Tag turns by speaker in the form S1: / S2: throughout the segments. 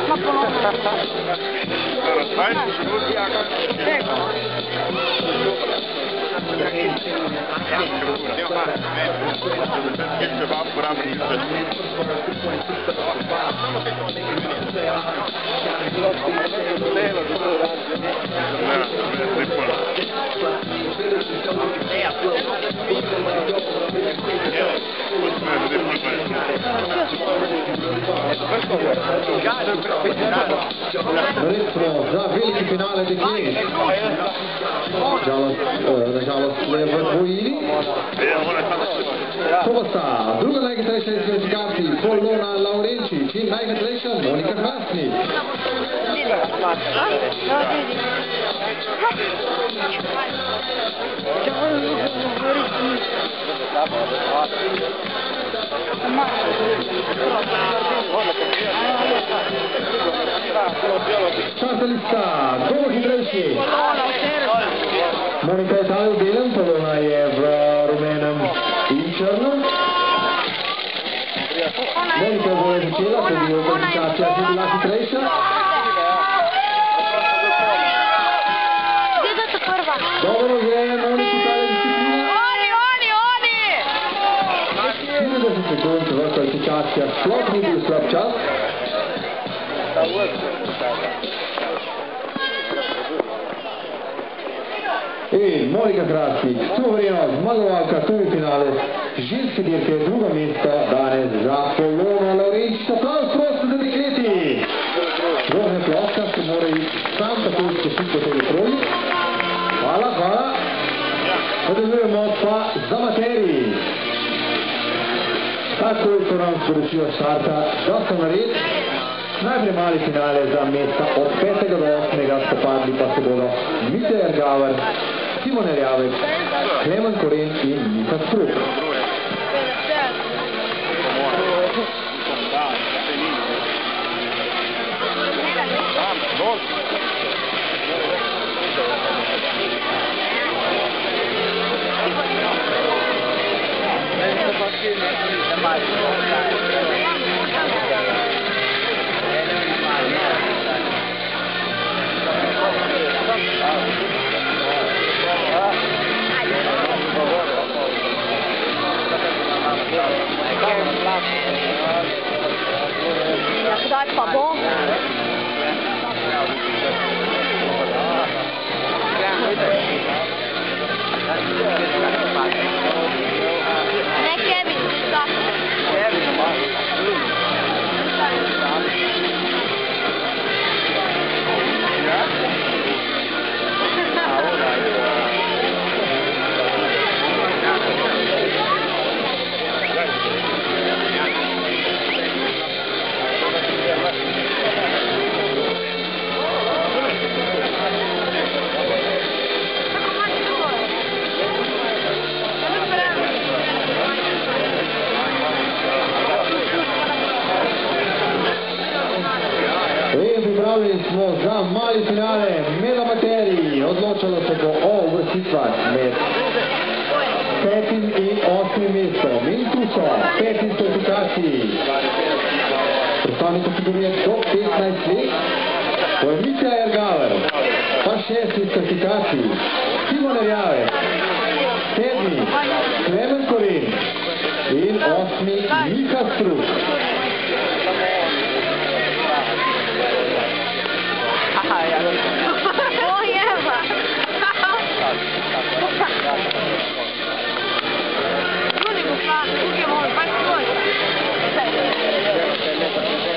S1: Ma polona.
S2: Recimo za veliki finale deklet. Nažalost je v dvojini. To pa sta druga najhitrejša iz kvalifikacij Polona Laurenčič in najhitrejša Monika Hrastnik. Štartali sta drugo hitrejši. Monika je tale v belem, Polona je v rumenem in črnem. Monika bo je začela, tudi v kvalifikacijah ni bila hitrejša. Dobro je Moniki tale disciplina. 40 sekund v kvalifikacijah sploh ni bil slab čas. In Monika Hrastnik, suverena zmagovalka tudi finale ženske dirke, drugo mesto danes za Polono Laurenčič. Aplavz prosto za dekleti. Rožna ploska se mora iti sam tako izpustiti po tej progi. Hvala, hvala. Nadaljujemo pa za materiji. Takoj so nam sporočijo štarta, da so nared. Najprej mali finale za mesta od 5. do 8. spopadli pa se bodo Mitja Jergaver, Simon Erjavec, Klemen Koren in Mika Struk.
S1: Kdaj pa bo? Ne, Kevin, šta?
S2: Pripravljeni smo za mali finale med amaterji. Odločalo se bo o uvrstitvah med 5. in 8. mestom. In tu so 5. kvalifikaciji. Predstavnik kategorije do 15 let. To je Mitja Jergaver. Pa 6. kvalifikaciji Simon Erjavec. 7. Klemen Koren. In 8. Mika Struk.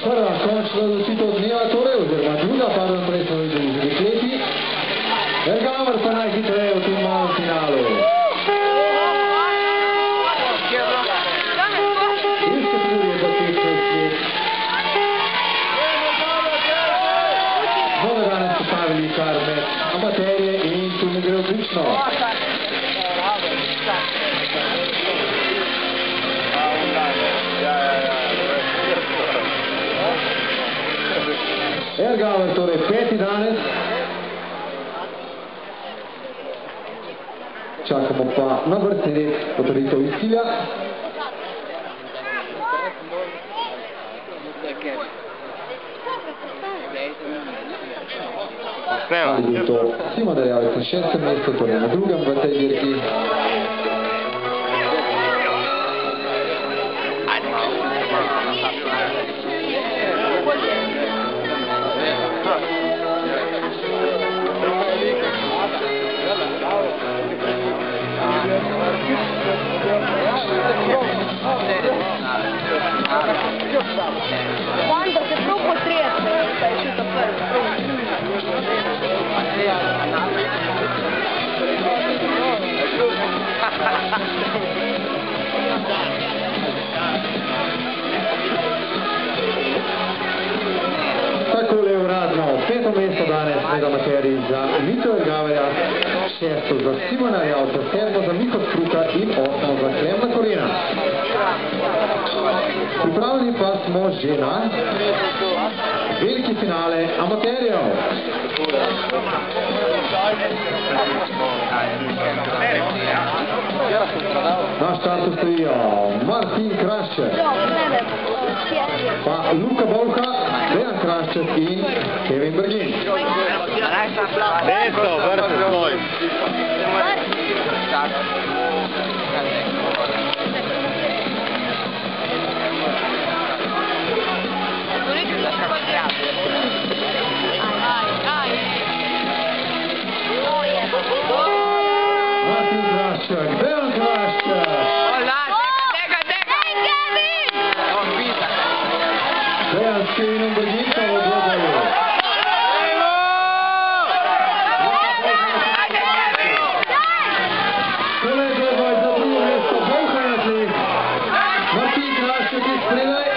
S2: Prva končna odločitev dneva torej, oziroma druga, pardon, prej smo videli že dekleti. Jergaver pa najhitreje v tem malem finalu. Iz kategorije do 15 let. Bomo danes postavili kar med amaterje in tu mi gre odlično. Jergaver torej 5. danes. Čakamo pa na vrstni red potrditev iz cilja. Ali bi to Simon Erjavec na 6. mestu, torej na 2. v tej dirki.
S1: Quando se prav potrese, da je šel prvi.
S2: Takole uradno 5. mesto danes med amaterji za Mito Ergaverja, 6. za Simona Erjavca, 7. za Miho Struka in 8. za Klemna Korena. Pripravljeni pa smo že na veliki finale amaterjev. Na štartu stojijo Martin Krašček, pa Luka Bovka, Dejan Krašček in Kevin Brgin.
S3: Mesto, vrste svoj.
S2: Martin Krašček, Dejan Krašček. Dejan s Kevinom Brgin pa v dvoboju. Tole je dvoboj za drugo mesto, Bovka je na tleh. Martin Krašček je spredaj.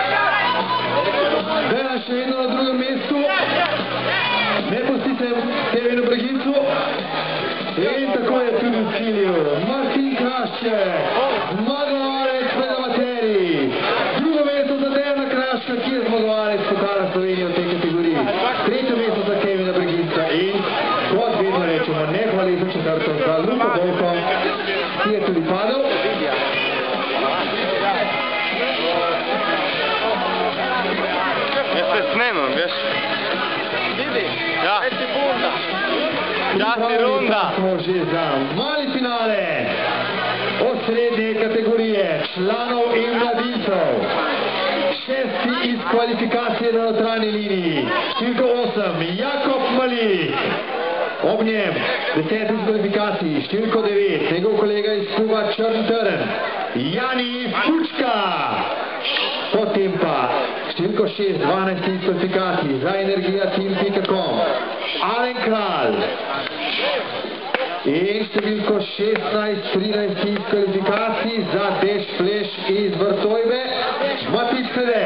S2: Dejan še vedno na drugem mestu. Ne pustite Kevinu Brgincu. In tako je tudi v cilju. Martin Krašček, zmagovalec med amaterji. Drugo mesto za Dejana Kraščka, ki je zmagovalec pokala Slovenije v tej kategoriji. Tretje mesto za Kevina Brginca in, kot vedno rečemo, nehvaležno četvrto za Luko Bovko, ki je tudi padel.
S3: Jaz se snemam, veš? Ja. Časti runda.
S2: Smo že za mali finale osrednje kategorije članov in mladincev. 6. iz kvalifikacije na notranji liniji, številka 8, Jakob Malik. Ob njem 10. iz kvalifikaciji, številko 9, njegov kolega iz kluba Črn Trn, Jani Fučka. Potem pa številko 6, 12. iz kvalifikacij za energijateam.com, Alen Kralj. In številko 16, 13. iz kvalifikacij za Deš Fleš iz Vrtojbe, Matič Sede.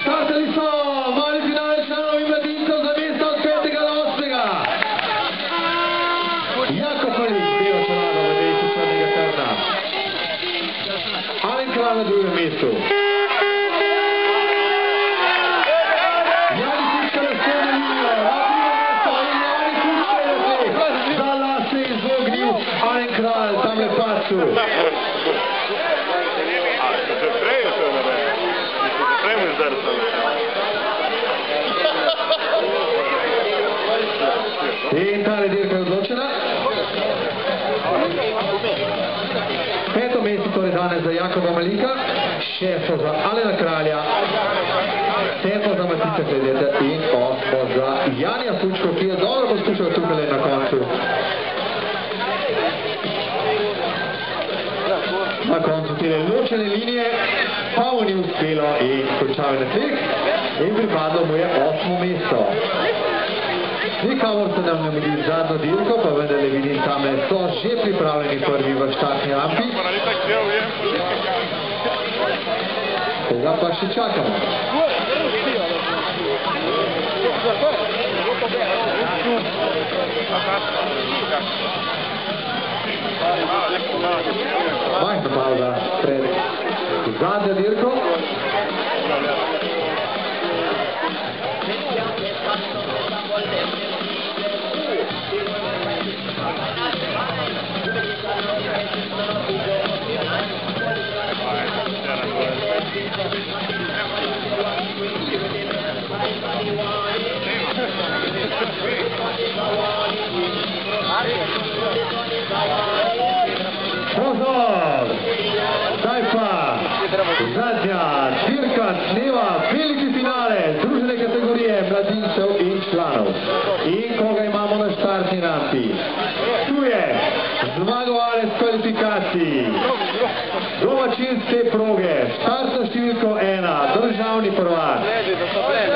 S2: Startali so mali finale članov in mladincev za mesta od 5. do 8. Jakob Malik, belo čelado v dejstvu Črnega Trna. Alen Kralj na drugem mestu. Jani Fučka na srednjo linijo, na drugo mesto in Jani Fučka je na tleh. Za las se je izognil Alen Kralj, tam je padcu. In ta dirka je odločena. 5. mesto torej danes za Jakoba Malika, 6. za Alena Kralja, 7. za Matica Kledeta in 8. za Janija Fučko, ki je dobro poskušal tukaj na koncu. Na koncu tele ločene linije pa mu ni uspelo in končal na tleh in pripadlo mu je 8. mesto. Nikamor se nam ne mudi zadnjo dirko, pa vendarle vidim, tam so že pripravljeni prvi v štartni rampi. Koga pa še čakamo? Majhna pauza pred Zadnja dirko. Pozor! Zdaj pa zadnja dirka dneva, veliki finale združene kategorije mladincev in članov. In koga imamo na štartni rampi? Tu je zmagovalec kvalifikacij, domačin te proge, štartno številko 1, državni prvak,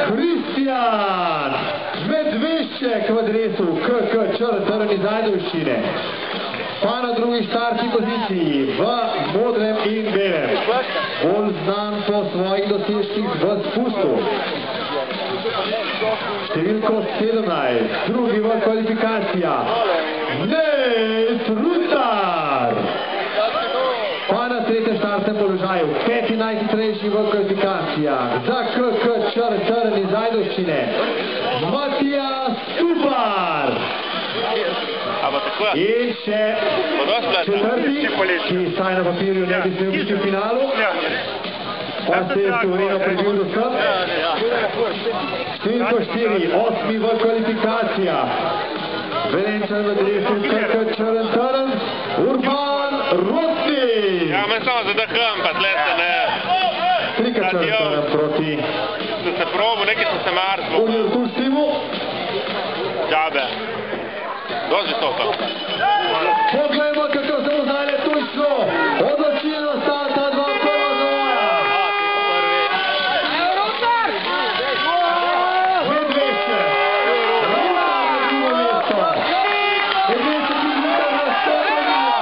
S2: Kristjan Medvešček v dresu KK Črn iz Ajdovščine. Pa na drugi štartni poziciji v modrem in belem, bolj znan po svojih dosežkih v spustu. Številko 17, drugi v kvalifikacijah, Nils Rutar. Pa na tretjem štartnem položaju, peti najhitrejši v kvalifikacijah, za KK Črn iz Ajdovščine, Matija Stupar. In še četrti, ki saj na papirju ne bi smel biti v finalu, pa se je suvereno prebil do sem. Številko 4, osmi v kvalifikacijah, Velenčan v dresu KK Črn, Urban Rotnik.
S3: Ja, me samo zadaham, pa tle se ne...
S2: Trikrat Črn proti...
S3: Sem se probil, nekaj sem se marzil.
S2: Unir Tustimu.
S3: Džabe. Dođi visoko.
S2: Poglejmo kako se uznajle tučno. Odločilno sta ta dva prva zavoja. Medvešček. Rutar na drugo mesto. Medvešček in Rutar na spodnjo linijo.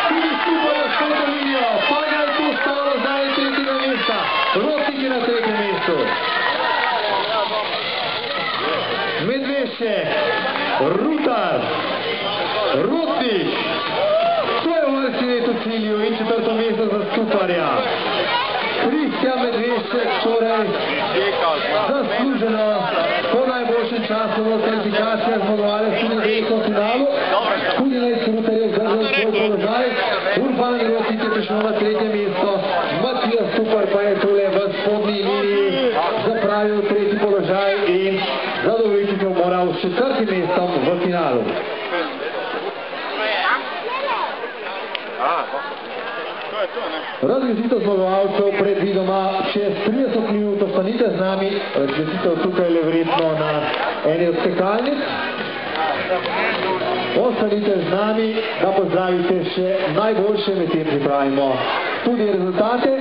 S2: Tudi Stupar na spodnjo linijo. Pa ga je tu stalo zdaj tretjega mesta. Rotnik je na tretjem mestu. Medvešček, Rutar, Rotnik, to je vrsti leto cilju in četvrto mesto za Stuparja. Kristjan Medvešček, torej zasluženo po najboljšem času v kvalifikacijah zmagovalec tudi v velikem finalu. Tudi Nils Rutar je vzdržal svoj položaj. Urban Rotnik je prišel na tretje mesto. Matija Stupar pa je tole v spodnji liniji zapravil tretji položaj in zadovoljiti se moral s četrtim mestom v finalu. Razglasitev zmagovalcev predvidoma čez 30 minut. Ostanite z nami, razglasitev tukaj le verjetno na eni od skakalnic. Ostanite z nami, da pozdravite še najboljše, medtem pripravimo tudi rezultate.